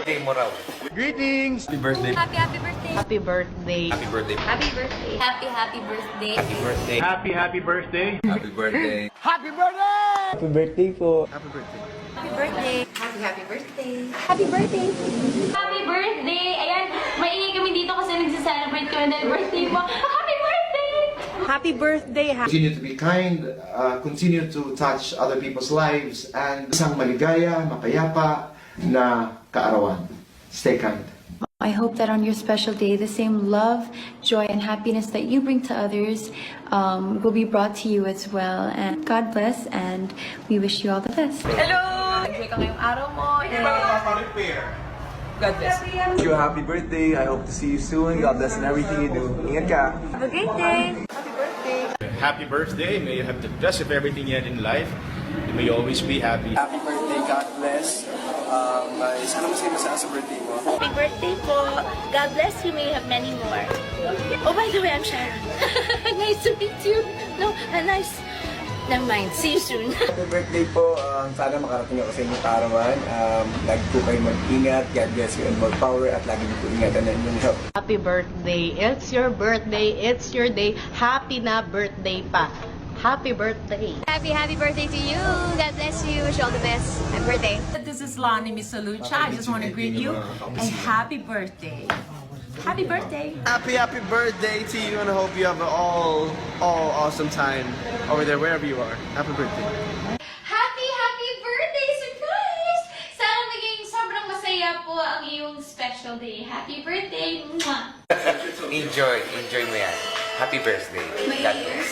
birthday mo raw. Greetings! Happy birthday. Happy birthday. Happy birthday. Happy birthday. Happy birthday. Happy birthday. Happy birthday. Happy birthday! Happy birthday. Happy birthday po! Happy birthday! Happy birthday. Happy birthday. Happy birthday. Happy birthday. Ayan, maingay kami dito kasi nagsa-celebrate kami dahil birthday mo. Happy birthday! Happy birthday. Continue to be kind, continue to touch other people's lives, and isang maligaya, mapayapa na kaarawan. Stay kind. I hope that on your special day, the same love, joy, and happiness that you bring to others will be brought to you as well. And God bless, and we wish you all the best. Hello! Enjoy ka ngayong araw mo. God bless. Wish you a happy birthday. I hope to see you soon. God bless in everything you do. Ingat ka. Have a great day. Happy birthday! May you have the best of everything yet in life. May you always be happy. Happy birthday. God bless. Sana masaya sa birthday mo. Happy birthday po. God bless you. May you have many more. Oh, by the way, I'm Sharon. Nice to meet you. No, nice. Never mind. See you soon. Happy birthday po. Sana makarating ako sa inyong kaarawan. Lagi po kayo mag-ingat. God bless you and more power. At lagi niyo po ingatan ang inyong health. Happy birthday. It's your birthday. It's your day. Happy na birthday pa. Happy birthday. Happy birthday to you. God bless you. Wish you all the best. Happy birthday. This is Lonnie Misalucha. I just want to greet you a happy birthday. Happy birthday. Happy birthday to you, and I hope you have an all awesome time over there wherever you are. Happy birthday. Happy birthday, surprise! Sana maging sobrang masaya po ang iyong special day. Happy birthday! Mwah! Enjoy mo yan. Happy birthday. God bless.